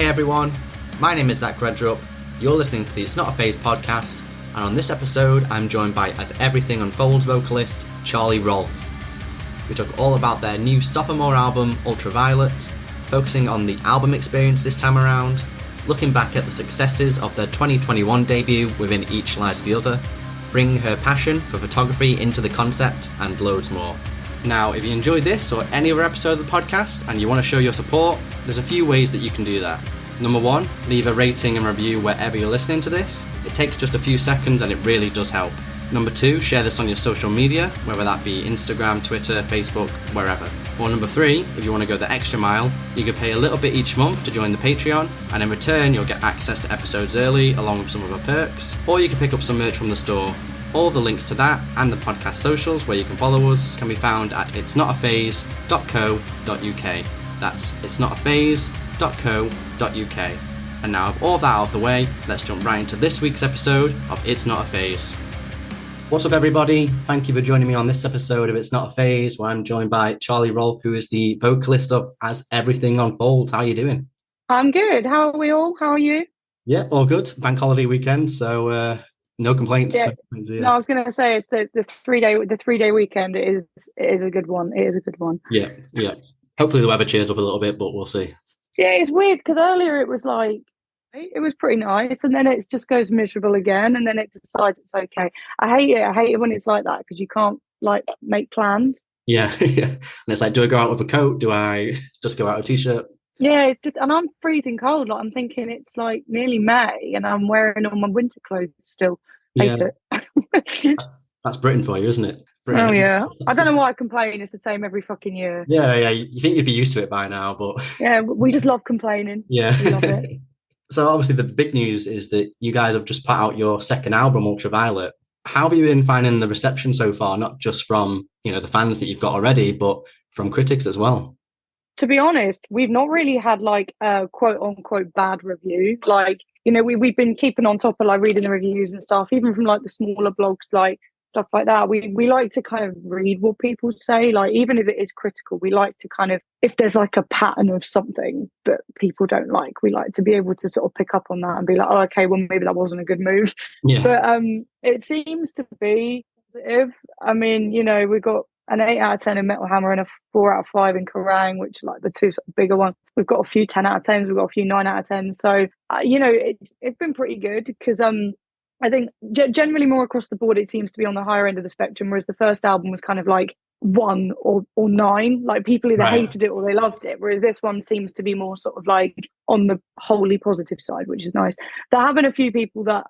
everyone, my name is Zach REDRUP, you're listening to the It's Not a Phase podcast, and on this episode I'm joined by As Everything Unfolds vocalist Charlie Rolfe. We talk all about their new sophomore album Ultraviolet, focusing on the album experience this time around, looking back at the successes of their 2021 debut Within Each Lies the Other, bringing her passion for photography into the concept, and loads more. Now, if you enjoyed this or any other episode of the podcast and you want to show your support, there's a few ways that you can do that. Number one, leave a rating and review wherever you're listening to this. It takes just a few seconds and it really does help. Number two, share this on your social media, whether that be Instagram, Twitter, Facebook, wherever. Or number three, if you want to go the extra mile, you can pay a little bit each month to join the Patreon, and in return you'll get access to episodes early along with some other perks, or you can pick up some merch from the store. All the links to that and the podcast socials where you can follow us can be found at itsnotaphase.co.uk. That's itsnotaphase.co.uk. And now with all that out of the way, let's jump right into this week's episode of It's Not a Phase. What's up everybody? Thank you for joining me on this episode of It's Not a Phase, where I'm joined by Charlie Rolfe, who is the vocalist of As Everything Unfolds. How are you doing? I'm good. How are we all? How are you? Yeah, all good. Bank holiday weekend, so no complaints. Yeah. No, I was going to say it's the 3-day weekend. It is a good one. It is a good one. Yeah. Hopefully the weather cheers up a little bit, but we'll see. Yeah, it's weird because earlier it was like it was pretty nice, and then it just goes miserable again, and then it decides it's okay. I hate it when it's like that because you can't like make plans. Yeah, and it's like, do I go out with a coat? Do I just go out with a t-shirt? Yeah, it's just, and I'm freezing cold. Like I'm thinking it's like nearly May, and I'm wearing all my winter clothes still. Hate it. That's Britain for you, isn't it? Britain. Oh yeah, I don't know why I complain. It's the same every fucking year. Yeah. You think you'd be used to it by now, but yeah, we just love complaining. Yeah, we love it. So obviously the big news is that you guys have just put out your second album, Ultraviolet. How have you been finding the reception so far? Not just from the fans that you've got already, but from critics as well. To be honest, we've not really had like a quote unquote bad review. Like, we've been keeping on top of like reading the reviews and stuff, even from like the smaller blogs, like stuff like that. We like to kind of read what people say, like even if it is critical, we like to kind of, if there's like a pattern of something that people don't like, we like to be able to sort of pick up on that and be like, oh, okay, well maybe that wasn't a good move. Yeah. But it seems to be positive. I mean, we got an 8 out of 10 in Metal Hammer and a 4 out of 5 in Kerrang, which are like the two sort of bigger ones. We've got a few 10 out of 10s, we've got a few 9 out of 10s. So, it's been pretty good because I think generally more across the board, it seems to be on the higher end of the spectrum, whereas the first album was kind of like 1 or 9. Like people either hated it or they loved it, whereas this one seems to be more sort of like on the wholly positive side, which is nice. There have been a few people that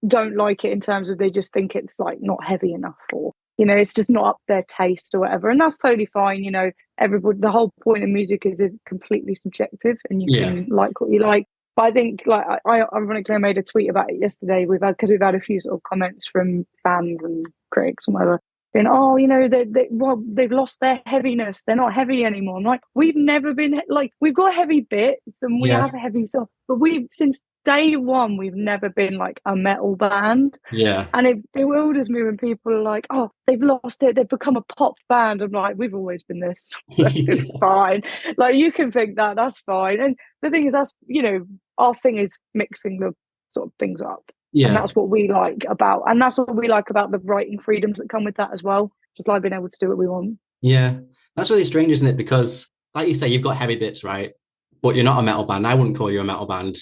don't like it in terms of they just think it's like not heavy enough, or it's just not up their taste or whatever, and that's totally fine. Everybody, the whole point of music is it's completely subjective, and you can like what you like. But I think, like, I ironically made a tweet about it yesterday. We've had a few sort of comments from fans and critics and whatever, saying, "Oh, they've lost their heaviness. They're not heavy anymore." I'm like, we've never been like, we've got heavy bits and we have heavy stuff, but since day one, we've never been like a metal band. Yeah. And it bewilders me when people are like, oh, they've lost it, they've become a pop band. I'm like, we've always been this. It's fine. Like, you can think that's fine. And the thing is, that's, our thing is mixing the sort of things up. Yeah. And that's what we like about, the writing freedoms that come with that as well. Just like being able to do what we want. Yeah. That's really strange, isn't it? Because like you say, you've got heavy bits, right? But you're not a metal band. I wouldn't call you a metal band.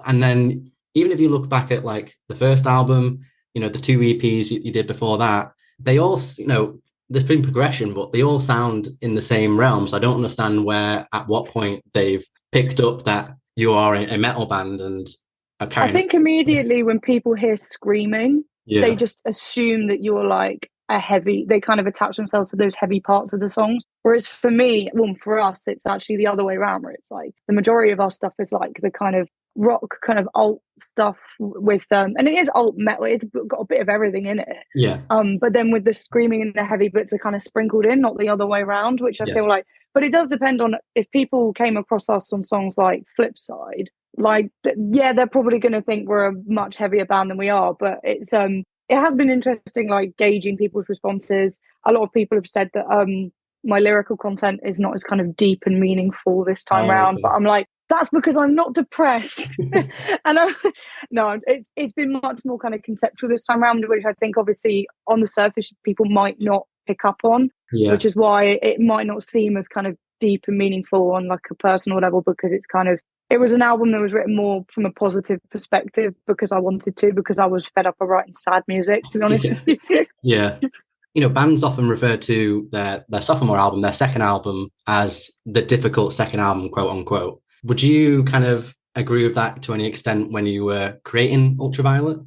And then even if you look back at like the first album, the 2 EPs you did before that, they all, there's been progression, but they all sound in the same realm. So I don't understand at what point they've picked up that you are a metal band and are carrying. I think immediately when people hear screaming, they just assume that you're like they kind of attach themselves to those heavy parts of the songs. Whereas for us, it's actually the other way around, where it's like the majority of our stuff is like the kind of rock, kind of alt stuff with and it is alt metal. It's got a bit of everything in it. Yeah. But then with the screaming and the heavy bits are kind of sprinkled in, not the other way around, which I feel like. But it does depend on if people came across us on songs like Flipside. Like, they're probably going to think we're a much heavier band than we are. But it's it has been interesting, like gauging people's responses. A lot of people have said that my lyrical content is not as kind of deep and meaningful this time round. Okay. But I'm like, That's because I'm not depressed. And no, it's been much more kind of conceptual this time around, which I think obviously on the surface people might not pick up on, which is why it might not seem as kind of deep and meaningful on like a personal level, because it's kind of, it was an album that was written more from a positive perspective because I wanted to, because I was fed up of writing sad music, to be honest. Yeah. You know, bands often refer to their sophomore album, their second album, as the difficult second album, quote unquote. Would you kind of agree with that to any extent when you were creating Ultraviolet?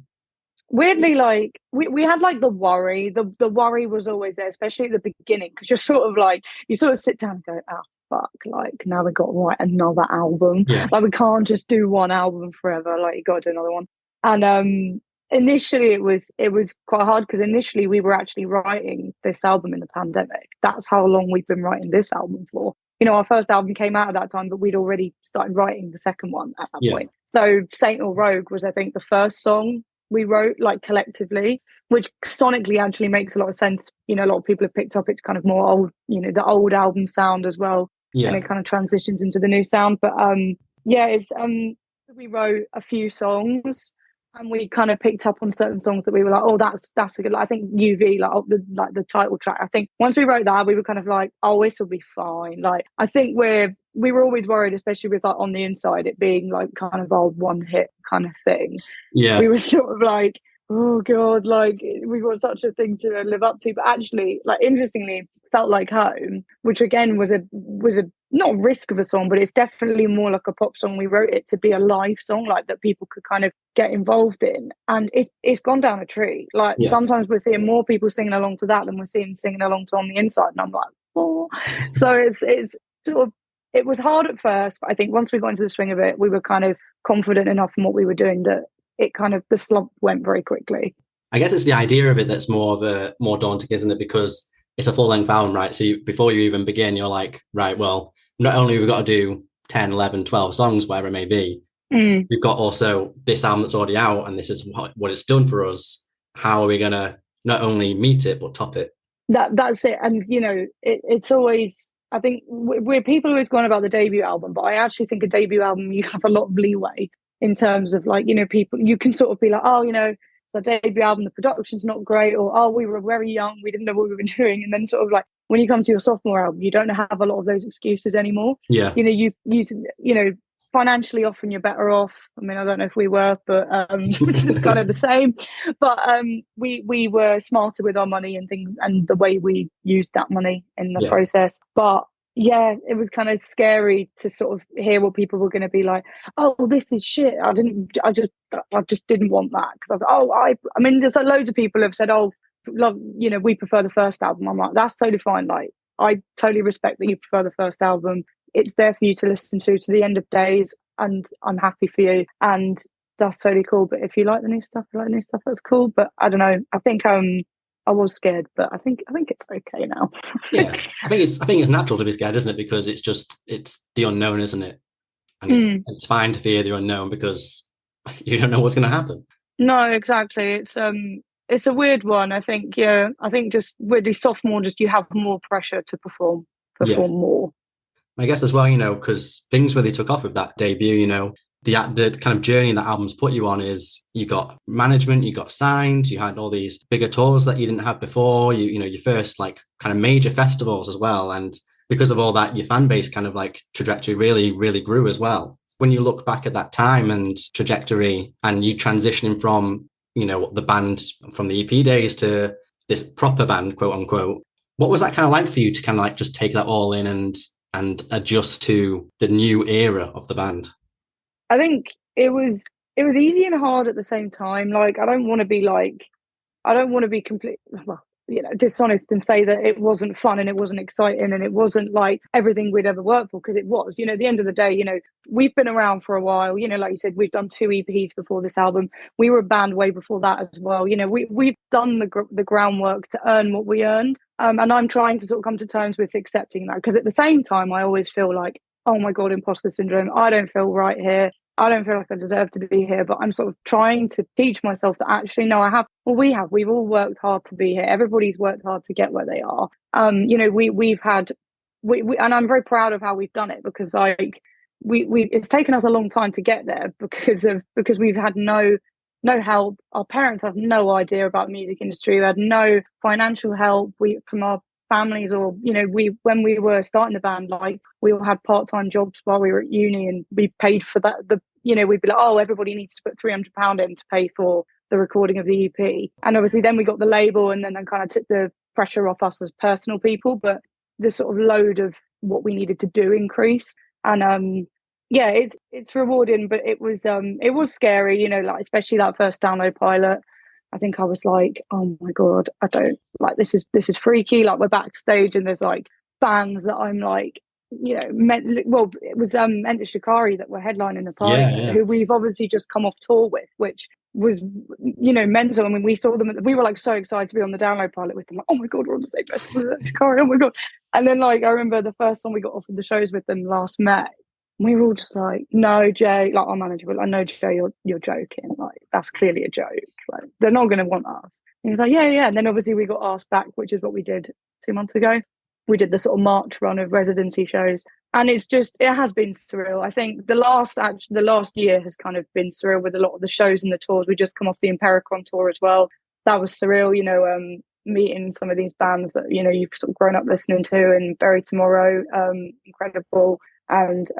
Weirdly, like we had like the worry. The worry was always there, especially at the beginning, because you're sort of like, you sort of sit down and go, oh fuck, like now we got to write another album. Like we can't just do one album forever. Like you got to do another one. And initially it was quite hard, because initially we were actually writing this album in the pandemic. That's how long we've been writing this album for. You know, our first album came out at that time, but we'd already started writing the second one at that point. So Saint or Rogue was, I think, the first song we wrote like collectively, which sonically actually makes a lot of sense. You know, a lot of people have picked up it's kind of more old, you know, the old album sound as well. And it kind of transitions into the new sound. But it's we wrote a few songs, and we kind of picked up on certain songs that we were like, oh, that's a good, like, I think UV, like the title track. I think once we wrote that, we were kind of like, oh, this will be fine. Like, I think we were always worried, especially with like On the Inside, it being like kind of our one hit kind of thing. We were sort of like, oh god, like we got such a thing to live up to. But actually, like, interestingly, Felt Like Home, which again was a not risk of a song, but it's definitely more like a pop song. We wrote it to be a live song, like that people could kind of get involved in, and it's gone down a tree. Like sometimes we're seeing more people singing along to that than we're seeing singing along to On the Inside, and I'm like, oh. So it's sort of, it was hard at first, but I think once we got into the swing of it, we were kind of confident enough in what we were doing that it kind of, the slump went very quickly. I guess it's the idea of it that's more daunting, isn't it? Because it's a full-length album, right? So before you even begin, you're like, right, well, not only have we got to do 10, 11, 12 songs, whatever it may be, we've got also this album that's already out, and this is what it's done for us. How are we going to not only meet it, but top it? That's it. And, you know, it's always, I think we're people always going about the debut album, but I actually think a debut album, you have a lot of leeway in terms of, like, you know, people, you can sort of be like, oh, you know, it's our debut album, the production's not great, or oh, we were very young, we didn't know what we were doing. And then sort of like when you come to your sophomore album, you don't have a lot of those excuses anymore. You know, you know, financially often you're better off. I mean, I don't know if we were, but which is kind of the same. But we were smarter with our money and things, and the way we used that money in the process. But yeah, it was kind of scary to sort of hear what people were going to be like. Oh, this is shit. I just didn't want that, because I mean, there's loads of people have said, oh, love, you know, we prefer the first album. I'm like, that's totally fine. Like, I totally respect that you prefer the first album. It's there for you to listen to the end of days, and I'm happy for you, and that's totally cool. But if you like the new stuff, that's cool. But I don't know. I think I was scared, but I think it's okay now. Yeah, I think it's natural to be scared, isn't it? Because it's the unknown, isn't it? And it's fine to fear the unknown, because you don't know what's going to happen. No, exactly. It's a weird one. I think just weirdly sophomore, just you have more pressure to perform more. I guess as well, you know, because things really took off with that debut, you know, the kind of journey that album's put you on is you got management, you got signed, you had all these bigger tours that you didn't have before, you know, your first like kind of major festivals as well. And because of all that, your fan base kind of like trajectory really, really grew as well. When you look back at that time and trajectory, and you transitioning from, you know, the band from the EP days to this proper band, quote unquote, what was that kind of like for you to kind of like just take that all in and adjust to the new era of the band? I think it was easy and hard at the same time. Like, I don't want to be completely, well, you know, dishonest and say that it wasn't fun and it wasn't exciting and it wasn't like everything we'd ever worked for, because it was. You know, at the end of the day, you know, we've been around for a while. You know, like you said, we've done 2 EPs before this album. We were a band way before that as well. You know, we've done the groundwork to earn what we earned. And I'm trying to sort of come to terms with accepting that, because at the same time, I always feel like, oh my God, imposter syndrome. I don't feel right here. I don't feel like I deserve to be here. But I'm sort of trying to teach myself that actually, no, we've all worked hard to be here. Everybody's worked hard to get where they are. You know, we've had, and I'm very proud of how we've done it, because like, we it's taken us a long time to get there because we've had no help. Our parents have no idea about the music industry. We had no financial help from our families, or when we were starting the band, like we all had part-time jobs while we were at uni, and we paid for that. We'd be like, oh, everybody needs to put £300 in to pay for the recording of the EP. And obviously then we got the label, and then that kind of took the pressure off us as personal people, but the sort of load of what we needed to do increased. And it's rewarding, but it was scary, like especially that first download pilot. I think I was like, oh my god, I don't like this is freaky. Like we're backstage and there's like bands that I'm like, it was Enter Shikari that were headlining the pilot, who we've obviously just come off tour with, which was mental. I mean, we saw them, we were like so excited to be on the download pilot with them, like, oh my god, we're on the same festival as Shikari, oh my god. And then like I remember the first time we got offered the shows with them last May, we were all just like, no, Jay, like our manager was like, no, Jay, you're joking. Like, that's clearly a joke. Like, they're not going to want us. And he was like, yeah. And then obviously we got asked back, which is what we did 2 months ago. We did the sort of March run of residency shows. And it has been surreal. I think the last year has kind of been surreal with a lot of the shows and the tours. We just come off the Impericon tour as well. That was surreal, meeting some of these bands that, you've sort of grown up listening to, and Bury Tomorrow, incredible. And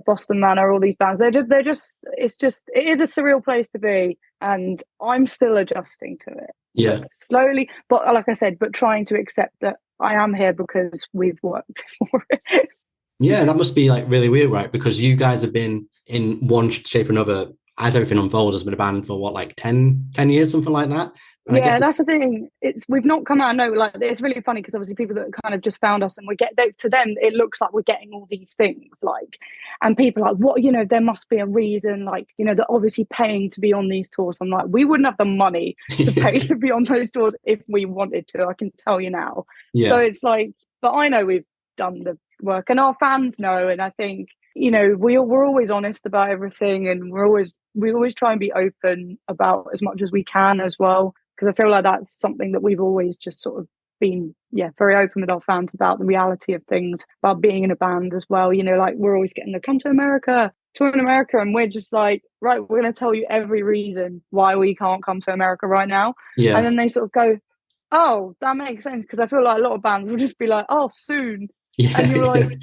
Boston Manor, all these bands, it is a surreal place to be, and I'm still adjusting to it. Yeah, slowly, but like I said, but trying to accept that I am here because we've worked for it. Yeah, that must be like really weird, right? Because you guys have been in one shape or another, as everything unfolds, has been a band for what, like 10 years, something like that. And yeah, that's the thing. We've not come out of nowhere. Like, it's really funny because obviously people that kind of just found us, and to them it looks like we're getting all these things, like, and people are like, what, there must be a reason, like, they're obviously paying to be on these tours. I'm like, we wouldn't have the money to pay to be on those tours if we wanted to, I can tell you now. Yeah. So it's like, but I know we've done the work, and our fans know, and I think we're always honest about everything, and we always try and be open about as much as we can as well, because I feel like that's something that we've always just sort of been very open with our fans about, the reality of things, about being in a band as well. Like we're always getting to come to America, tour in America, and we're just like, right, we're going to tell you every reason why we can't come to America right now. Yeah. And then they sort of go, oh, that makes sense, because I feel like a lot of bands will just be like, oh, soon. Yeah. And you're like,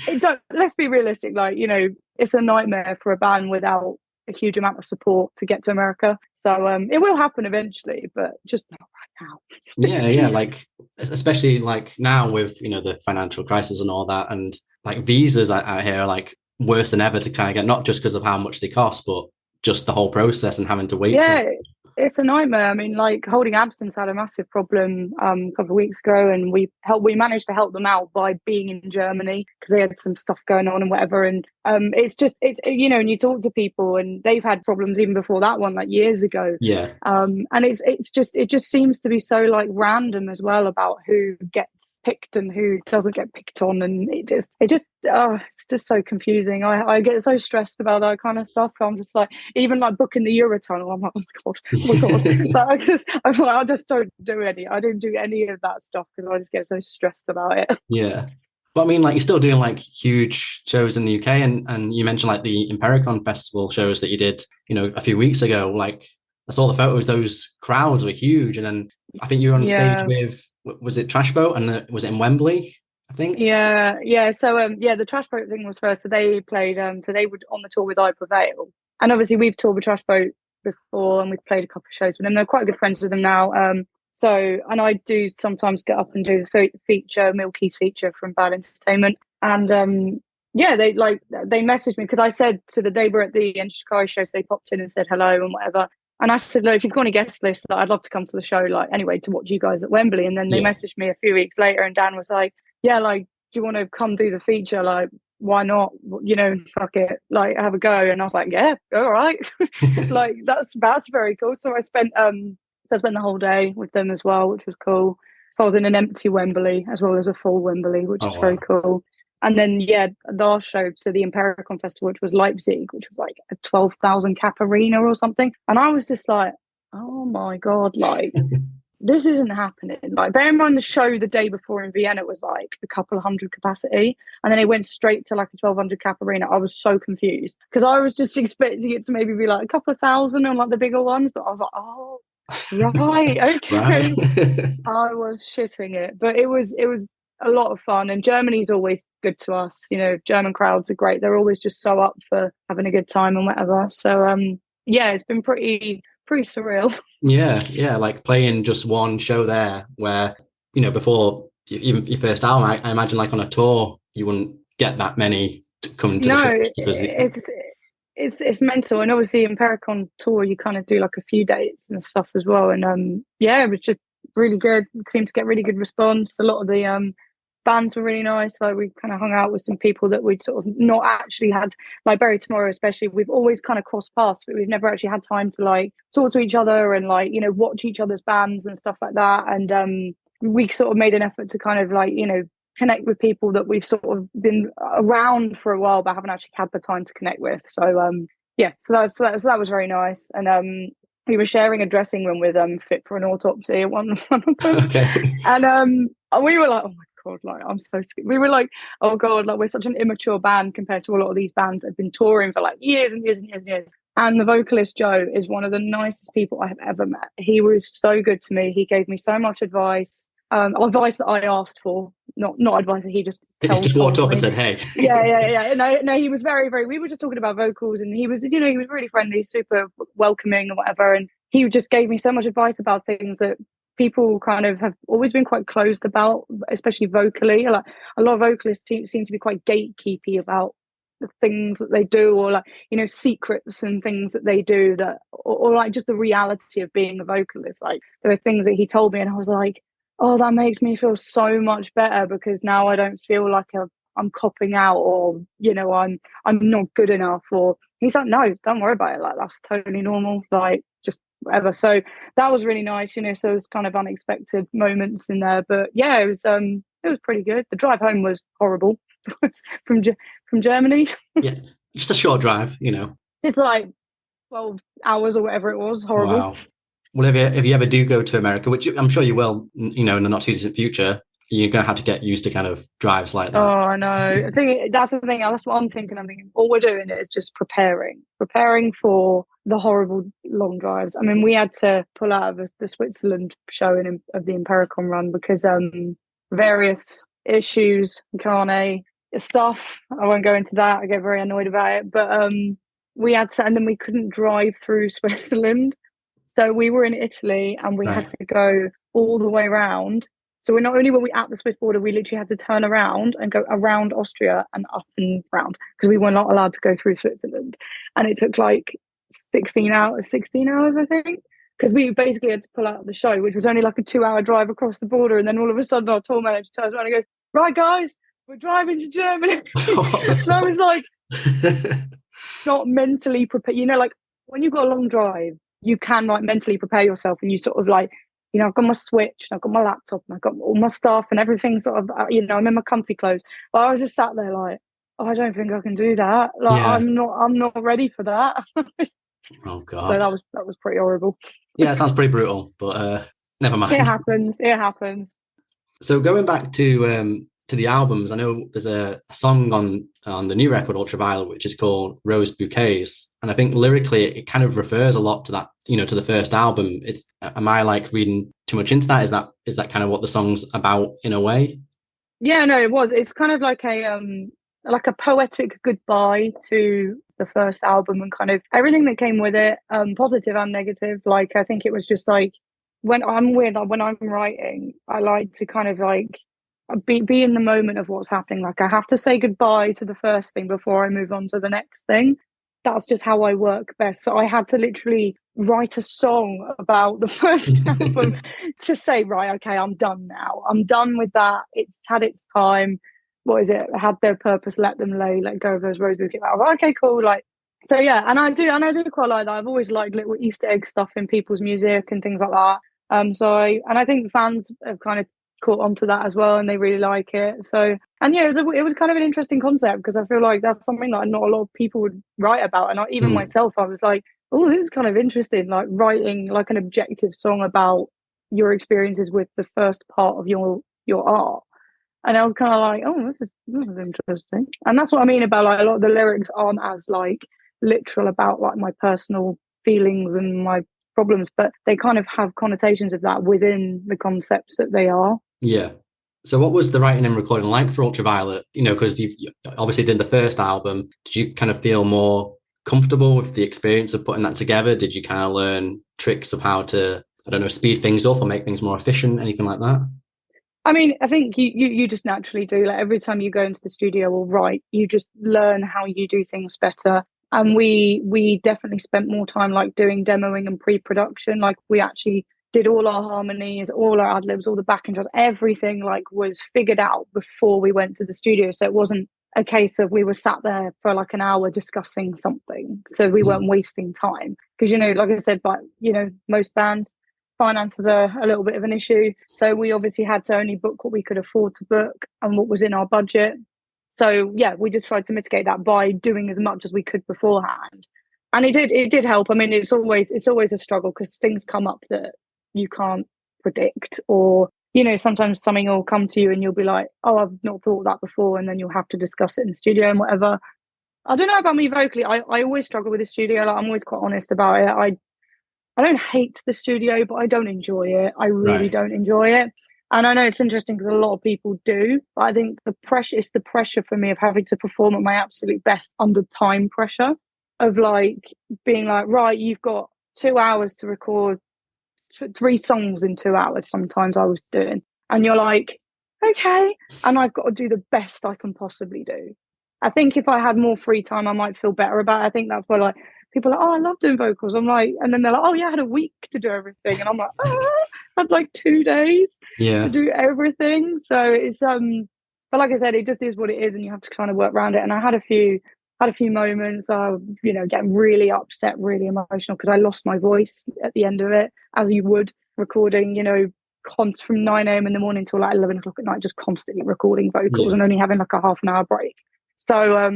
let's be realistic, like, it's a nightmare for a band without a huge amount of support to get to America. So it will happen eventually, but just not right now. yeah, like especially like now with the financial crisis and all that, and like visas out here are like worse than ever to kind of get, not just because of how much they cost, but just the whole process and having to wait. Yeah, it's a nightmare. I mean, like Holding Absence had a massive problem a couple of weeks ago, and we managed to help them out by being in Germany because they had some stuff going on and whatever. And it's and you talk to people, and they've had problems even before that one, like years ago. Yeah. And it just seems to be so like random as well about who gets picked and who doesn't get picked on, and it's just so confusing. I get so stressed about that kind of stuff. I'm just like, even like booking the Eurotunnel, I'm like, oh my god. But I just don't do any. I don't do any of that stuff because I just get so stressed about it. Yeah. But I mean, like, you're still doing like huge shows in the UK, and you mentioned like the Impericon Festival shows that you did, a few weeks ago. Like, I saw the photos; those crowds were huge. And then I think you were on stage with, was it Trash Boat, and was it in Wembley? I think. Yeah. So the Trash Boat thing was first. So they played. So they were on the tour with I Prevail, and obviously we've toured with Trash Boat before, and we've played a couple of shows with them. They're quite good friends with them now. And I do sometimes get up and do the feature, Milky's feature from Bad Entertainment. And they messaged me because I said they were at the Enter Shikari show, so they popped in and said hello and whatever. And I said, look, if you've got any guest list, I'd love to come to the show, like, anyway, to watch you guys at Wembley. And then they messaged me a few weeks later, and Dan was like, yeah, like, do you want to come do the feature? Like, why not? Fuck it, like, have a go. And I was like, yeah, all right. Like, that's very cool. So I spent the whole day with them as well, which was cool. So I was in an empty Wembley as well as a full Wembley, which was very cool. And then, the last show, so the Impericon Festival, which was Leipzig, which was like a 12,000 cap arena or something. And I was just like, oh my God, like, this isn't happening. Like, bear in mind the show the day before in Vienna was like a couple of hundred capacity, and then it went straight to like a 1,200 cap arena. I was so confused because I was just expecting it to maybe be like a couple of thousand on like the bigger ones, but I was like, oh, right, okay. Right. I was shitting it, but it was a lot of fun, and Germany's always good to us. You know, German crowds are great. They're always just so up for having a good time and whatever. So yeah, it's been pretty surreal. Yeah, like playing just one show there where, you know, before even your first album, I imagine like on a tour, you wouldn't get that many to come to the shows because it's mental. And obviously in Pericon tour, you kind of do like a few dates and stuff as well. And yeah, it was just really good. It seemed to get really good response. A lot of the bands were really nice. Like, we kind of hung out with some people that we'd sort of not actually had, like Bury Tomorrow especially, we've always kind of crossed paths, but we've never actually had time to like talk to each other and like, you know, watch each other's bands and stuff like that. And we sort of made an effort to kind of like, you know, connect with people that we've sort of been around for a while but haven't actually had the time to connect with. So yeah, so that was very nice. And we were sharing a dressing room with Fit for an Autopsy at one of them. Okay. And we were like, oh my God, like, I'm so scared. We were like, oh God, like, we're such an immature band compared to a lot of these bands that have been touring for like years and years and years and years. And the vocalist Joe is one of the nicest people I have ever met. He was so good to me. He gave me so much advice. Advice that I asked for, not advice that he just walked up and said, hey. Yeah. No, he was very, very, we were just talking about vocals, and he was, you know, he was really friendly, super welcoming and whatever. And he just gave me so much advice about things that people kind of have always been quite closed about, especially vocally. Like, a lot of vocalists seem to be quite gatekeepy about the things that they do, or like, you know, secrets and things that they do, that or like just the reality of being a vocalist. Like, there were things that he told me and I was like, oh, that makes me feel so much better, because now I don't feel like I'm copping out, or, you know, I'm not good enough. Or he's like, no, don't worry about it. Like, that's totally normal. Like, just whatever. So that was really nice, you know. So it was kind of unexpected moments in there, but yeah, it was pretty good. The drive home was horrible from Germany. Yeah, just a short drive, you know. It's like 12 hours or whatever it was. Horrible. Wow. Well, if you ever do go to America, which I'm sure you will, you know, in the not too distant future, you're going to have to get used to kind of drives like that. Oh, I know. I think that's the thing. That's what I'm thinking. All we're doing is just preparing for the horrible long drives. I mean, we had to pull out of the Switzerland showing of the Impericon run because various issues, carne stuff. I won't go into that. I get very annoyed about it. But we had to, and then we couldn't drive through Switzerland. So we were in Italy and we had to go all the way around. So not only were we at the Swiss border, we literally had to turn around and go around Austria and up and round, because we were not allowed to go through Switzerland. And it took like 16 hours, I think, because we basically had to pull out of the show, which was only like a 2-hour drive across the border. And then all of a sudden our tour manager turns around and goes, right, guys, we're driving to Germany. So I was like, not mentally prepared. You know, like when you've got a long drive, you can like mentally prepare yourself, and you sort of like, you know, I've got my Switch, and I've got my laptop, and I've got all my stuff and everything sort of, you know, I'm in my comfy clothes. But I was just sat there like, oh, I don't think I can do that. Like, yeah. I'm not ready for that. Oh God. So that was pretty horrible. Yeah, it sounds pretty brutal, but never mind. It happens. So going back to the albums, I know there's a song on the new record, Ultraviolet, which is called Rose Bouquets. And I think lyrically it kind of refers a lot to that, you know, to the first album. Am I like reading too much into that? Is that kind of what the song's about in a way? Yeah, no, it was. It's kind of like a poetic goodbye to the first album and kind of everything that came with it, positive and negative. Like, I think it was just like, when I'm writing, I like to kind of like be in the moment of what's happening. Like, I have to say goodbye to the first thing before I move on to the next thing. That's just how I work best. So I had to literally write a song about the first album to say, right, okay, I'm done now. I'm done with that. It's had its time. What is it? Had their purpose, let them lay, let go of those rose bouquets. Okay, cool. Like, so yeah, and I do quite like that. I've always liked little Easter egg stuff in people's music and things like that. I think fans have kind of caught onto that as well, and they really like it. So, and yeah, it was kind of an interesting concept, because I feel like that's something that not a lot of people would write about, and even myself, I was like, oh, this is kind of interesting, like writing like an objective song about your experiences with the first part of your art. And I was kind of like, oh, this is interesting. And that's what I mean about like a lot of the lyrics aren't as like literal about like my personal feelings and my problems, but they kind of have connotations of that within the concepts that they are. Yeah. So what was the writing and recording like for Ultraviolet? You know, because you obviously did the first album. Did you kind of feel more comfortable with the experience of putting that together? Did you kind of learn tricks of how to, I don't know, speed things up or make things more efficient, anything like that? I mean, I think you just naturally do. Like every time you go into the studio or write, you just learn how you do things better. And we definitely spent more time like doing demoing and pre-production. Like we actually did all our harmonies, all our ad libs, all the backing tracks, everything like was figured out before we went to the studio. So it wasn't a case of we were sat there for like an hour discussing something. So we weren't wasting time. Because, you know, like I said, but, you know, most bands, finances are a little bit of an issue. So we obviously had to only book what we could afford to book and what was in our budget. So yeah, we just tried to mitigate that by doing as much as we could beforehand. And it did help. I mean, it's always a struggle because things come up that you can't predict, or, you know, sometimes something will come to you and you'll be like, oh, I've not thought that before, and then you'll have to discuss it in the studio and whatever. I don't know about me vocally. I always struggle with the studio. Like, I'm always quite honest about it. I don't hate the studio, but I don't enjoy it. I really don't enjoy it. And I know it's interesting because a lot of people do, but I think it's the pressure for me of having to perform at my absolute best under time pressure, of like being like, right, you've got 2 hours to record 3 songs in 2 hours. Sometimes I was doing, and you're like, okay, and I've got to do the best I can possibly do. I think if I had more free time, I might feel better about it. I think that's why like people are like, oh, I love doing vocals. I'm like, and then they're like, oh yeah, I had a week to do everything, and I'm like, I had like 2 days to do everything. So it's but like I said, it just is what it is, and you have to kind of work around it. And I had a few moments, you know, getting really upset, really emotional because I lost my voice at the end of it, as you would recording, you know, from 9 a.m. in the morning till like 11 o'clock at night, just constantly recording vocals and only having like a half an hour break. So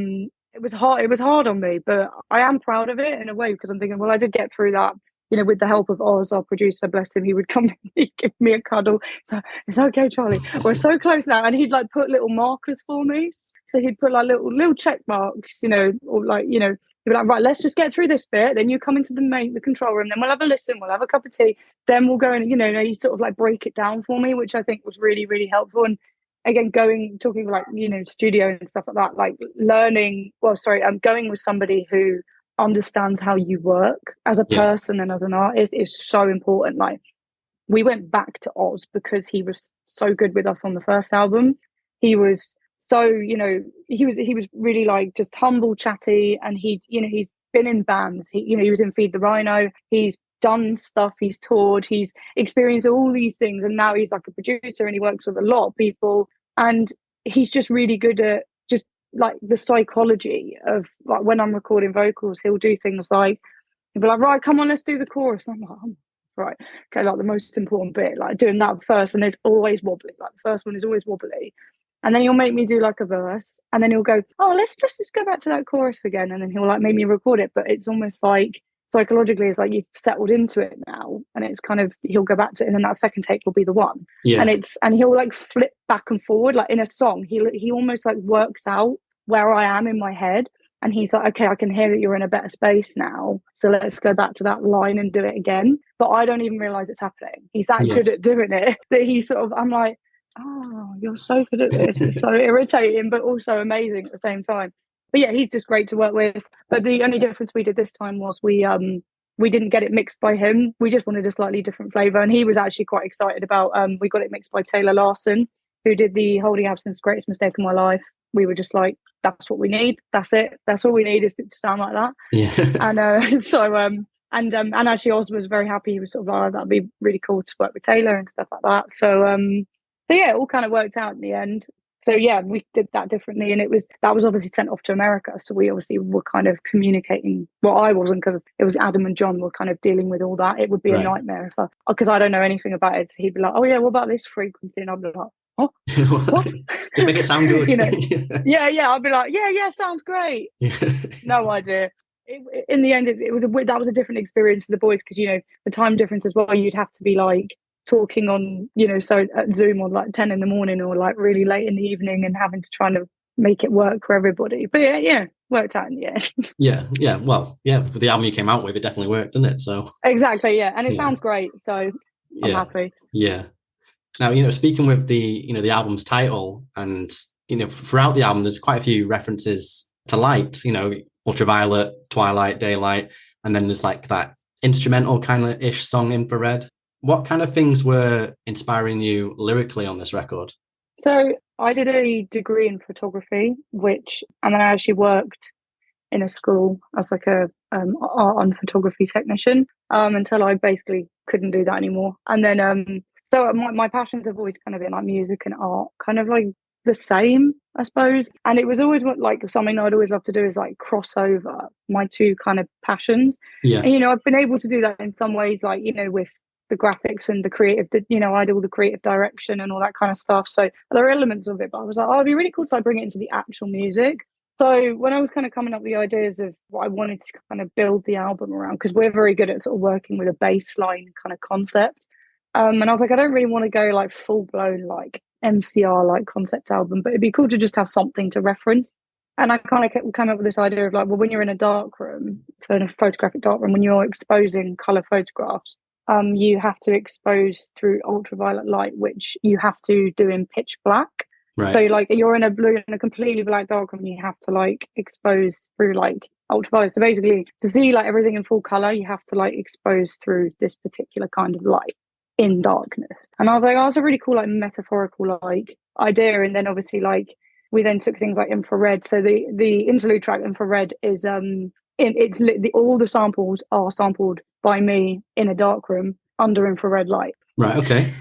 it was hard on me, but I am proud of it in a way, because I'm thinking, well, I did get through that, you know, with the help of Oz, our producer, bless him. He would come and he'd give me a cuddle. So it's okay, Charlie, we're so close now. And he'd like put little markers for me. So he'd put like little check marks, you know, or like, you know, he'd be like, right, let's just get through this bit. Then you come into the control room. Then we'll have a listen. We'll have a cup of tea. Then we'll go and, you know, he sort of like break it down for me, which I think was really, really helpful. And again, talking like, you know, studio and stuff like that, like I'm going with somebody who understands how you work as a person and as an artist is so important. Like, we went back to Oz because he was so good with us on the first album. He was so, you know, he was really like just humble, chatty, and he's been in bands. He was in Feed the Rhino. He's done stuff. He's toured. He's experienced all these things, and now he's like a producer and he works with a lot of people. And he's just really good at just like the psychology of like when I'm recording vocals, he'll do things like he'll be like, right, come on, let's do the chorus. And I'm like, oh, right, okay, like the most important bit, like doing that first, and it's always wobbly. Like the first one is always wobbly. And then he'll make me do like a verse, and then he'll go, oh, let's just go back to that chorus again. And then he'll like make me record it. But it's almost like psychologically, it's like you've settled into it now, and it's kind of, he'll go back to it, and then that second take will be the one. And he'll like flip back and forward, like in a song, he almost like works out where I am in my head. And he's like, okay, I can hear that you're in a better space now. So let's go back to that line and do it again. But I don't even realize it's happening. He's that good at doing it that I'm like, oh, you're so good at this. It's so irritating, but also amazing at the same time. But yeah, he's just great to work with. But the only difference we did this time was we didn't get it mixed by him. We just wanted a slightly different flavour. And he was actually quite excited about, we got it mixed by Taylor Larson, who did the Holding Absence, Greatest Mistake of My Life. We were just like, that's what we need. That's it. That's all we need, is to sound like that. Yeah. And actually Oz was very happy. He was sort of like, oh, that'd be really cool to work with Taylor and stuff like that. So yeah, it all kind of worked out in the end. So yeah, we did that differently, and that was obviously sent off to America. So we obviously were kind of communicating. Well, I wasn't, because it was Adam and John were kind of dealing with all that. It would be a nightmare because I don't know anything about it. So he'd be like, oh yeah, what about this frequency? And I'd be like, oh, what? Just make it sound good. You know, yeah. I'd be like, yeah, sounds great. No idea. In the end, that was a different experience for the boys, because, you know, the time difference as well. You'd have to be like talking on, you know, so at Zoom on like 10 in the morning or like really late in the evening and having to try to make it work for everybody. But yeah, worked out in the end. Yeah. Well, yeah, with the album you came out with, it definitely worked, didn't it? So Exactly, yeah. And it yeah, sounds great. So I'm happy. Yeah. Now, speaking with the album's title, and, throughout the album, there's quite a few references to light, ultraviolet, twilight, daylight, and then there's like that instrumental kind of ish song, Infrared. What kind of things were inspiring you lyrically on this record? So I did a degree in photography, and then I actually worked in a school as like a art and photography technician until I basically couldn't do that anymore. And then so my passions have always kind of been like music and art, kind of like the same, I suppose. And it was always like something I'd always love to do is like cross over my two kind of passions. Yeah. And I've been able to do that in some ways, like with the graphics and the creative, I do all the creative direction and all that kind of stuff. So there are elements of it, but I was like, it'd be really cool to bring it into the actual music. So when I was kind of coming up with the ideas of what I wanted to kind of build the album around, because we're very good at sort of working with a baseline kind of concept. And I was like, I don't really want to go like full blown like MCR like concept album, but it'd be cool to just have something to reference. And I kind of came up with this idea of like, well, when you're in a dark room, so in a photographic dark room, when you're exposing color photographs, you have to expose through ultraviolet light, which you have to do in pitch black. Right. So like you're in a completely black dark room, and you have to like expose through like ultraviolet. So basically, to see like everything in full color, you have to like expose through this particular kind of light in darkness. And I was like, oh, it's a really cool like metaphorical like idea. And then obviously like we then took things like infrared. So the interlude track Infrared is all the samples are sampled by me in a dark room under infrared light. Right, okay.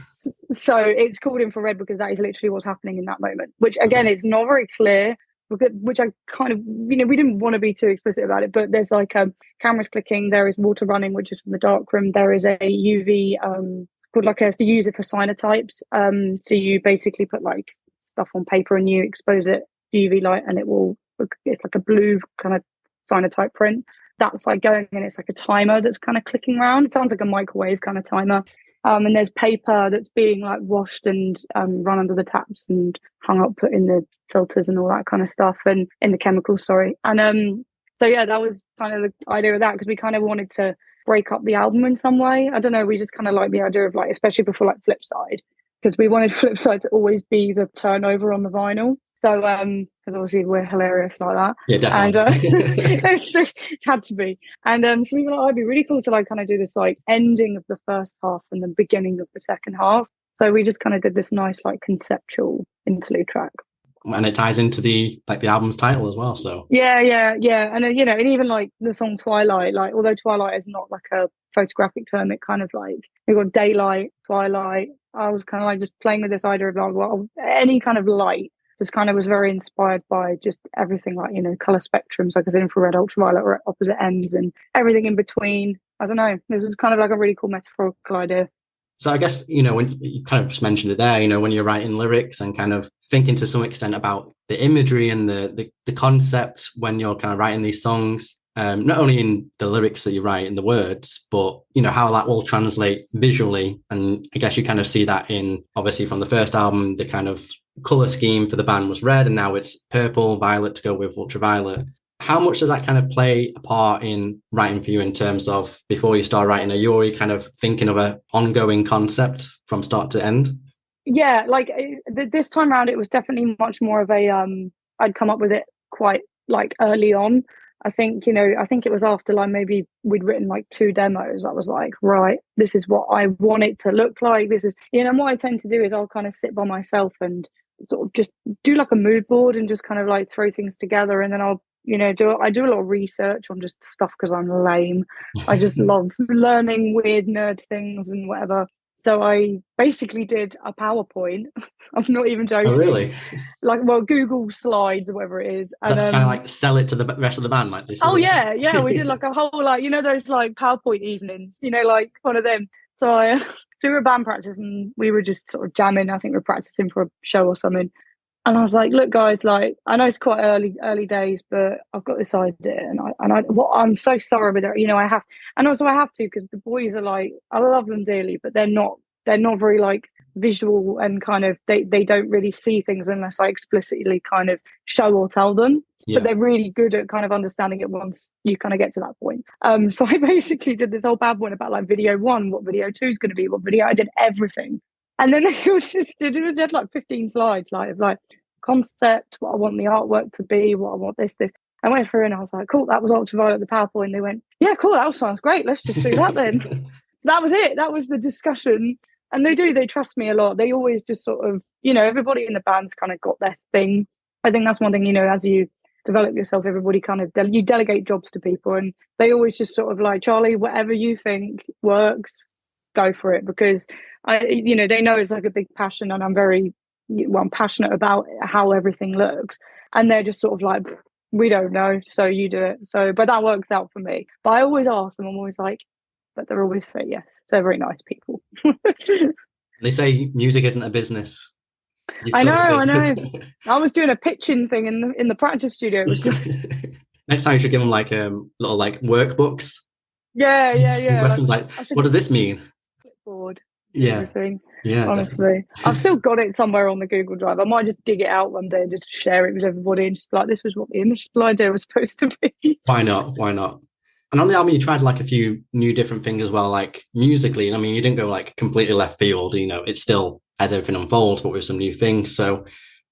So it's called Infrared because that is literally what's happening in that moment, which again, it's not very clear, which I kind of, we didn't want to be too explicit about it, but there's like cameras clicking, there is water running, which is from the dark room. There is a UV, called like to use it for cyanotypes. So you basically put like stuff on paper and you expose it to UV light and it's like a blue kind of cyanotype print. That's like going, and it's like a timer that's kind of clicking around. It sounds like a microwave kind of timer. And there's paper that's being like washed and run under the taps and hung up, put in the filters and all that kind of stuff, and in the chemicals, sorry. And so yeah, that was kind of the idea of that, because we kind of wanted to break up the album in some way. I don't know, we just kind of like the idea of like, especially before like Flipside, because we wanted Flipside to always be the turnover on the vinyl. So because obviously we're hilarious like that. Yeah, definitely. And it had to be. And so we were like, oh, it'd be really cool to like kind of do this like ending of the first half and the beginning of the second half. So we just kind of did this nice like conceptual interlude track. And it ties into the album's title as well. So yeah. And and even like the song Twilight, like although Twilight is not like a photographic term, it kind of like we've got daylight, twilight. I was kind of like just playing with this idea of like, well, any kind of light. Just kind of was very inspired by just everything, like, color spectrums, like as infrared, ultraviolet, or at opposite ends, and everything in between. I don't know. It was kind of like a really cool metaphorical idea. So I guess, when you kind of just mentioned it there, when you're writing lyrics and kind of thinking to some extent about the imagery and the concept when you're kind of writing these songs, not only in the lyrics that you write in the words, but, how that will translate visually. And I guess you kind of see that in, obviously from the first album, the kind of color scheme for the band was red, and now it's purple, violet to go with ultraviolet. How much does that kind of play a part in writing for you, in terms of before you start writing, are you already kind of thinking of an ongoing concept from start to end? Yeah, like this time around, it was definitely much more of a, I'd come up with it quite like early on. I think it was after like maybe we'd written like 2 demos. I was like, right, this is what I want it to look like. This is, and what I tend to do is I'll kind of sit by myself and sort of just do like a mood board and just kind of like throw things together, and then I'll I do a lot of research on just stuff because I'm lame. I just love learning weird nerd things and whatever. So I basically did a PowerPoint. I'm not even joking. Oh, really? Like, well, Google Slides or whatever it is. And that's kind of like sell it to the rest of the band, like this. Oh yeah. We did like a whole like those like PowerPoint evenings. Like one of them. So we were band practice and we were just sort of jamming. I think we were practicing for a show or something. And I was like, look, guys, like, I know it's quite early days, but I've got this idea, and I'm so thorough with it. I have to, because the boys are like, I love them dearly, but they're not they're not very like visual, and kind of they don't really see things unless I explicitly kind of show or tell them. Yeah. But they're really good at kind of understanding it once you kind of get to that point. So I basically did this whole bad one about like video 1, what video 2 is going to be, what video. I did everything. And then they did like 15 slides, like concept, what I want the artwork to be, what I want this. I went through and I was like, cool, that was Ultraviolet, the PowerPoint. They went, yeah, cool, that sounds great. Let's just do that then. So that was it. That was the discussion. And they trust me a lot. They always just sort of, everybody in the band's kind of got their thing. I think that's one thing, as you develop yourself, everybody kind of, you delegate jobs to people, and they always just sort of like, Charlie, whatever you think works, go for it. Because they know it's like a big passion, and I'm passionate about how everything looks. And they're just sort of like, we don't know, so you do it. But that works out for me. But I always ask them, I'm always like, but they're always say yes. So they're very nice people. They say music isn't a business. I know. I was doing a pitching thing in the practice studio. It was good. Next time you should give them like little like workbooks. Yeah. Questions like, what does this mean? Clipboard. Yeah. Everything. Yeah. Honestly, definitely. I've still got it somewhere on the Google Drive. I might just dig it out one day and just share it with everybody and just be like, this was what the initial idea was supposed to be. Why not? And on the album, you tried like a few new different things as well, like musically. I mean, you didn't go like completely left field, it's still as everything unfolds, but with some new things. So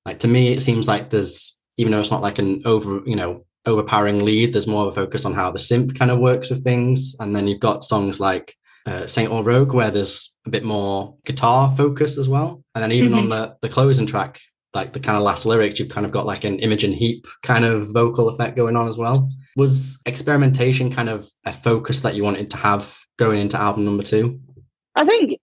like to me, it seems like there's, even though it's not like an overpowering lead, there's more of a focus on how the synth kind of works with things. And then you've got songs like Saint or Rogue, where there's a bit more guitar focus as well. And then even on the closing track, like the kind of last lyrics, you've kind of got like an Imogen Heap kind of vocal effect going on as well. Was experimentation kind of a focus that you wanted to have going into album number 2? I think,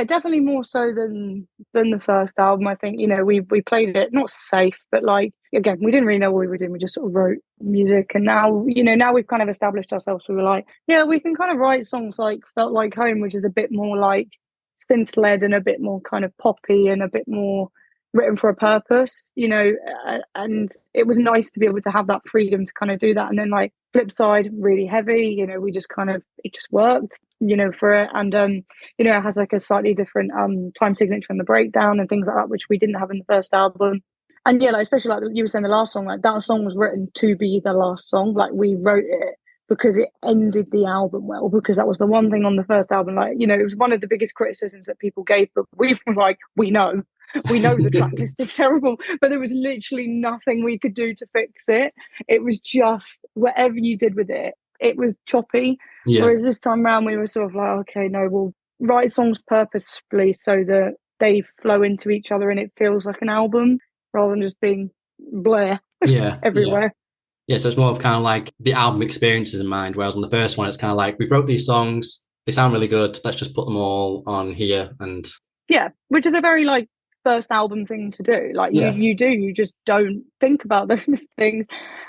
definitely more so than the first album. I think, we played it not safe, but like, again, we didn't really know what we were doing. We just sort of wrote music. And now, now we've kind of established ourselves. We were like, yeah, we can kind of write songs like Felt Like Home, which is a bit more like synth led and a bit more kind of poppy and a bit more written for a purpose, and it was nice to be able to have that freedom to kind of do that. And then like flip side, really heavy, we just kind of, it just worked, for it. And it has like a slightly different time signature on the breakdown and things like that, which we didn't have in the first album. And yeah, like especially like you were saying, the last song, like that song was written to be the last song. Like we wrote it because it ended the album well, because that was the one thing on the first album, like, it was one of the biggest criticisms that people gave, but we were like, we know the track list is terrible, but there was literally nothing we could do to fix it. It was just whatever you did with it, it was choppy. Yeah. Whereas this time around, we were sort of like, okay, no, we'll write songs purposefully so that they flow into each other and it feels like an album rather than just being blare everywhere. Yeah, so it's more of kind of like the album experiences in mind, whereas on the first one, it's kind of like, we've wrote these songs, they sound really good, let's just put them all on here. And yeah, which is a very like first album thing to do. Like you just don't think about those things.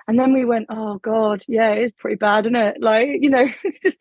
And then we went, oh God, yeah, it is pretty bad, isn't it? Like, it's just,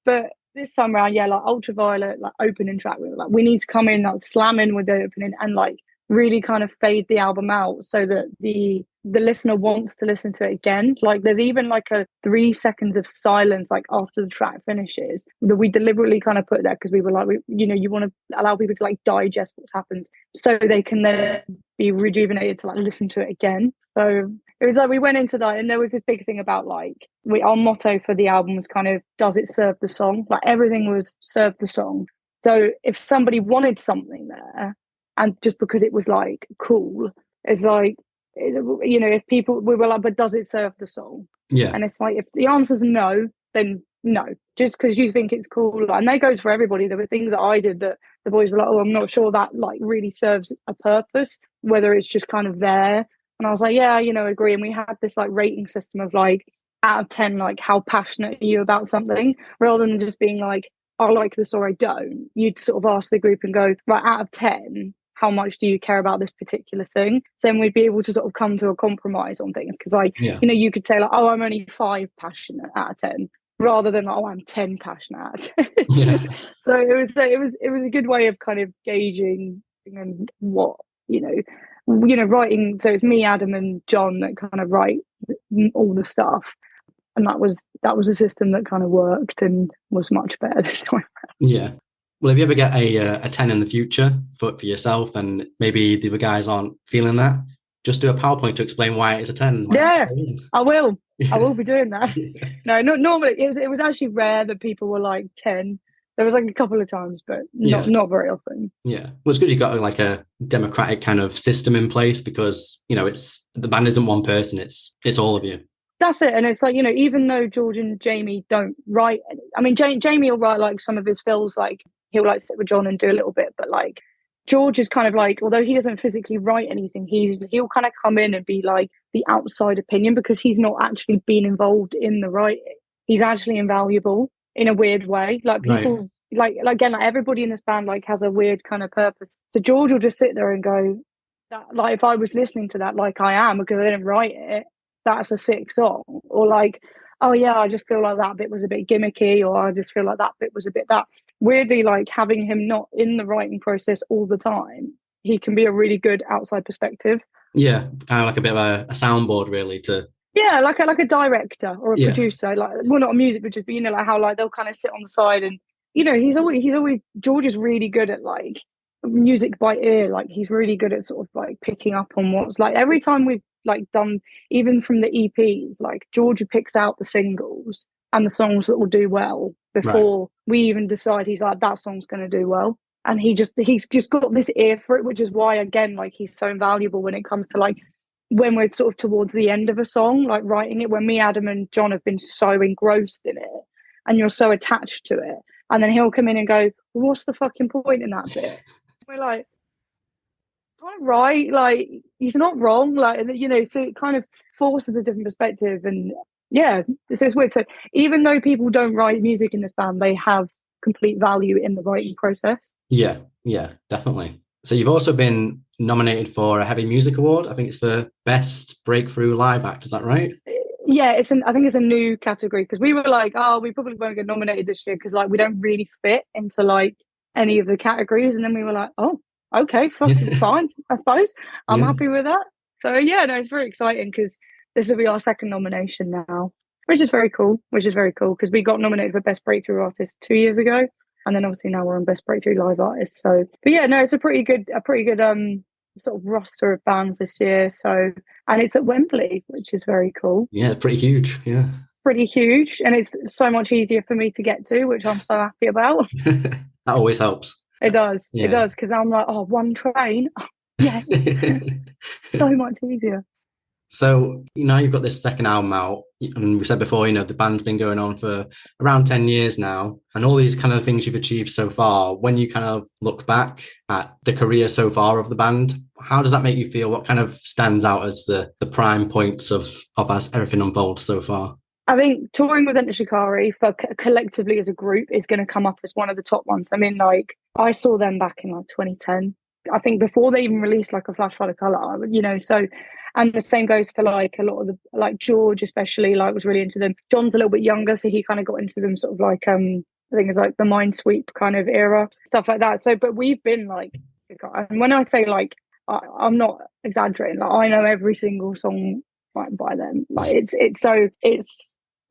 but this time around, yeah, like Ultraviolet, like opening track, we were like, we need to come in, like slamming with the opening and like really kind of fade the album out so that the listener wants to listen to it again. Like there's even like a 3 seconds of silence like after the track finishes that we deliberately kind of put there because we were like, you want to allow people to like digest what's happened so they can then be rejuvenated to like listen to it again. So it was like we went into that, and there was this big thing about like our motto for the album was kind of, does it serve the song? Like everything was serve the song. So if somebody wanted something there, and just because it was like cool, it's like, if people, we were like, but does it serve the song? Yeah. And it's like, if the answer's no, then no. Just because you think it's cool, and that goes for everybody. There were things that I did that the boys were like, oh, I'm not sure that like really serves a purpose, whether it's just kind of there. And I was like, yeah, agree. And we had this like rating system of like out of 10, like how passionate are you about something, rather than just being like, I like this or I don't. You'd sort of ask the group and go, right, out of 10, how much do you care about this particular thing? So then we'd be able to sort of come to a compromise on things. Because like, you could say like, oh, I'm only 5 passionate out of 10, rather than oh, I'm 10 passionate out of 10. Yeah. So it was a good way of kind of gauging and what, writing. So it's me, Adam and John that kind of write all the stuff. And that was a system that kind of worked and was much better this time around. Yeah. Well, if you ever get a 10 in the future for yourself and maybe the other guys aren't feeling that, just do a PowerPoint to explain why it's a 10. Yeah, I will. I Yeah. will be doing that. No, not normally. It was actually rare that people were like 10. There was like a couple of times, but Yeah. not very often. Yeah. Well, it's good you've got like a democratic kind of system in place because, it's the band isn't one person, it's all of you. That's it. And it's like, even though George and Jamie don't write I mean, Jamie will write like some of his fills, like he'll like sit with John and do a little bit, but like George is kind of like, although he doesn't physically write anything, he'll kind of come in and be like the outside opinion because he's not actually been involved in the writing. He's actually invaluable in a weird way. Like people like again, like everybody in this band like has a weird kind of purpose. So George will just sit there and go, that, like if I was listening to that like I am because I didn't write it, that's a sick song. Or like, oh yeah, I just feel like that bit was a bit gimmicky, or I just feel like that bit was a bit that. Weirdly, like having him not in the writing process all the time, he can be a really good outside perspective. Yeah, kind of like a bit of a soundboard, really. Yeah, like a director or a producer, like well, not a music producer, but like how like they'll kind of sit on the side and he's always George is really good at like music by ear. Like he's really good at sort of like picking up on what's like every time we've like done even from the EPs, like George picks out the singles and the songs that will do well before we even decide. He's like, that song's going to do well, and he's just got this ear for it, which is why again like he's so invaluable when it comes to like when we're sort of towards the end of a song, like writing it, when me, Adam and John have been so engrossed in it and you're so attached to it, and then he'll come in and go, well, what's the fucking point in that bit? We're like, right, like he's not wrong, like so it kind of forces a different perspective. And yeah, it's weird. So even though people don't write music in this band, they have complete value in the writing process. Yeah, definitely. So you've also been nominated for a Heavy Music Award. I think it's for Best Breakthrough Live Act. Is that right? Yeah, I think it's a new category because we were like, oh, we probably won't get nominated this year because like we don't really fit into like any of the categories. And then we were like, oh, okay, fucking fine, I suppose. I'm happy with that. So yeah, no, it's very exciting because this will be our second nomination now, which is very cool because we got nominated for Best Breakthrough Artist 2 years ago. And then obviously now we're on Best Breakthrough Live Artist. So, but yeah, no, it's a pretty good sort of roster of bands this year. So, and it's at Wembley, which is very cool. Yeah, pretty huge. Yeah, pretty huge, and it's so much easier for me to get to, which I'm so happy about. That always helps. It does. Yeah. It does because I'm like, oh, one train. Oh, yes, so much easier. So now you've got this second album out, and we said before, the band's been going on for around 10 years now, and all these kind of things you've achieved so far. When you kind of look back at the career so far of the band, how does that make you feel? What kind of stands out as the prime points of as everything unfolds so far? I think touring with Enter Shikari for collectively as a group is going to come up as one of the top ones. I mean, like I saw them back in like 2010. I think before they even released like a Flash Flood of Colour, so. And the same goes for like a lot of the like George especially like was really into them. John's a little bit younger, so he kind of got into them sort of like I think it's like the Minesweep kind of era, stuff like that. So but we've been like, and when I say like I'm not exaggerating, like I know every single song like by them. Like it's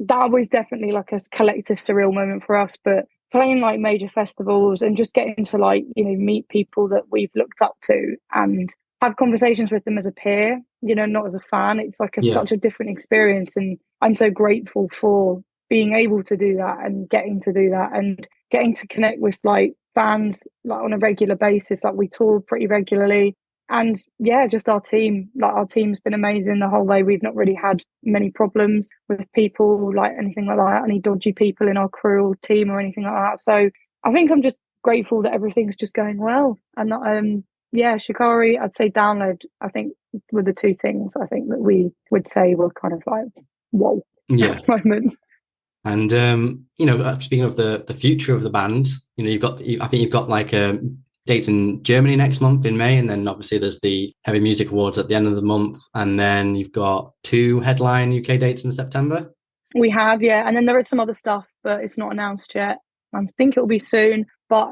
that was definitely like a collective surreal moment for us. But playing like major festivals and just getting to like meet people that we've looked up to and have conversations with them as a peer, not as a fan. It's like such a different experience. And I'm so grateful for being able to do that and getting to do that and getting to connect with like fans like on a regular basis. Like we tour pretty regularly. And yeah, just our team, like our team's been amazing the whole way. We've not really had many problems with people, like anything like that, any dodgy people in our crew or team or anything like that. So I think I'm just grateful that everything's just going well. And yeah, Shikari, I'd say Download, I think were the two things I think that we would say were kind of like, whoa, moments. And, speaking of the future of the band, I think you've got like dates in Germany next month in May. And then obviously there's the Heavy Music Awards at the end of the month. And then you've got 2 headline UK dates in September. We have, yeah. And then there is some other stuff, but it's not announced yet. I think it'll be soon. But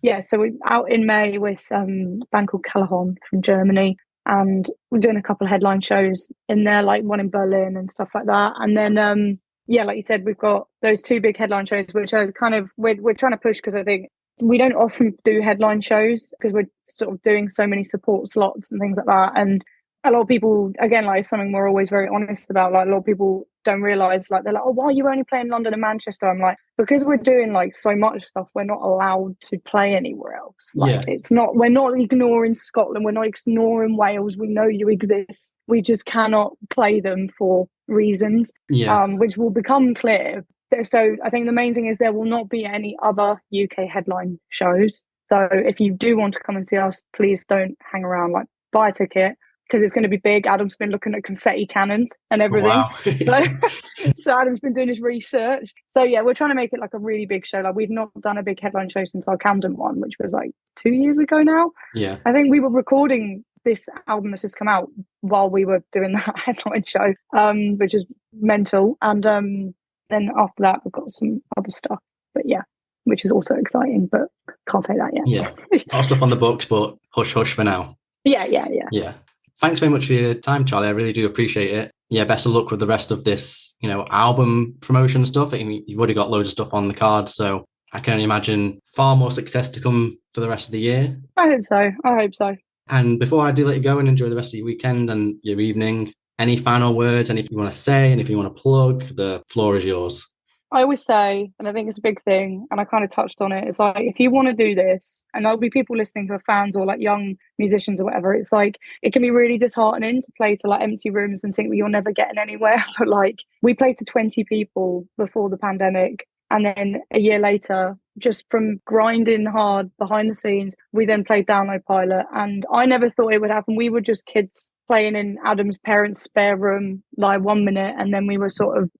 yeah, so we're out in May with a band called Callahan from Germany, and we're doing a couple of headline shows in there, like one in Berlin and stuff like that. And then, yeah, like you said, we've got those 2 big headline shows, which are kind of, we're trying to push because I think we don't often do headline shows because we're sort of doing so many support slots and things like that. And a lot of people, again, like something we're always very honest about, like a lot of people don't realise, like they're like, oh, why are you only playing London and Manchester? I'm like, because we're doing like so much stuff, we're not allowed to play anywhere else. Like it's not, we're not ignoring Scotland, we're not ignoring Wales, we know you exist. We just cannot play them for reasons, which will become clear. So I think the main thing is there will not be any other UK headline shows. So if you do want to come and see us, please don't hang around, like buy a ticket, because it's going to be big. Adam's been looking at confetti cannons and everything. Wow. So Adam's been doing his research. So yeah, we're trying to make it like a really big show. Like we've not done a big headline show since our Camden one, which was like 2 years ago now. Yeah. I think we were recording this album that's just come out while we were doing that headline show, which is mental. And then after that, we've got some other stuff. But yeah, which is also exciting, but can't say that yet. Yeah. A lot of stuff on the books, but hush, hush for now. Yeah. Thanks very much for your time, Charlie. I really do appreciate it. Yeah, best of luck with the rest of this, album promotion stuff. I mean, you've already got loads of stuff on the card, so I can only imagine far more success to come for the rest of the year. I hope so. And before I do let you go and enjoy the rest of your weekend and your evening, any final words, anything you want to say, anything you want to plug, the floor is yours. I always say, and I think it's a big thing, and I kind of touched on it, it's like, if you want to do this, and there'll be people listening who are fans or like young musicians or whatever, it's like, it can be really disheartening to play to like empty rooms and think that you're never getting anywhere. But like, we played to 20 people before the pandemic. And then a year later, just from grinding hard behind the scenes, we then played Download Pilot. And I never thought it would happen. We were just kids playing in Adam's parents' spare room, like 1 minute. And then we were sort of,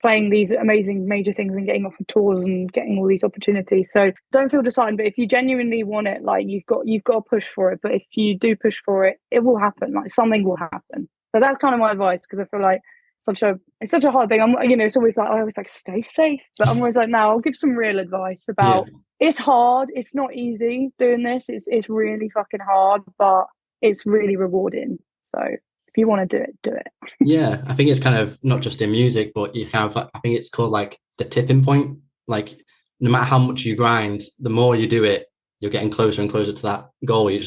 playing these amazing major things and getting off of tours and getting all these opportunities. So don't feel disheartened, but if you genuinely want it, like you've got to push for it. But if you do push for it, it will happen. Like something will happen. So that's kind of my advice, because I feel like it's such a hard thing. It's always like, I always like, stay safe. But I'm always like, now I'll give some real advice about it's hard. It's not easy doing this. It's really fucking hard, but it's really rewarding. So if you want to do it, do it. Yeah, I think it's kind of not just in music, but you have, I think it's called like the tipping point. Like no matter how much you grind, the more you do it, you're getting closer and closer to that goal. You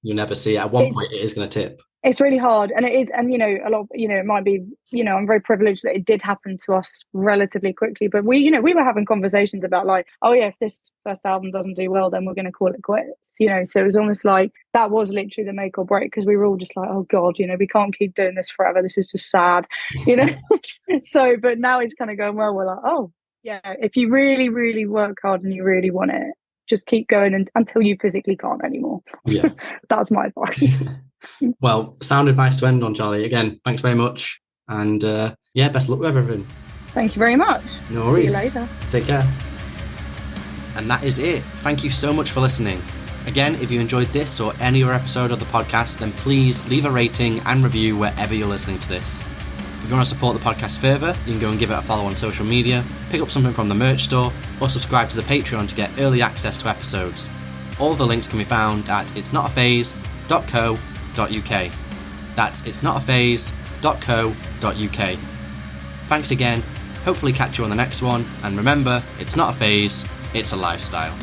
never see it. At one point it is going to tip. It's really hard, and it is, and a lot, it might be, I'm very privileged that it did happen to us relatively quickly, but we were having conversations about like, oh yeah, if this first album doesn't do well, then we're going to call it quits, so it was almost like that was literally the make or break, because we were all just like, oh God, we can't keep doing this forever, this is just sad, so, but now it's kind of going well, we're like, oh yeah, if you really, really work hard and you really want it, just keep going until you physically can't anymore. Yeah. That's my advice. Well, sound advice to end on, Charlie. Again, thanks very much. And best of luck with everything. Thank you very much. No worries. See you later. Take care. And that is it. Thank you so much for listening. Again, if you enjoyed this or any other episode of the podcast, then please leave a rating and review wherever you're listening to this. If you want to support the podcast further, you can go and give it a follow on social media, pick up something from the merch store, or subscribe to the Patreon to get early access to episodes. All the links can be found at itsnotaphase.co.uk. That's itsnotaphase.co.uk. Thanks again, hopefully catch you on the next one, and remember, it's not a phase, it's a lifestyle.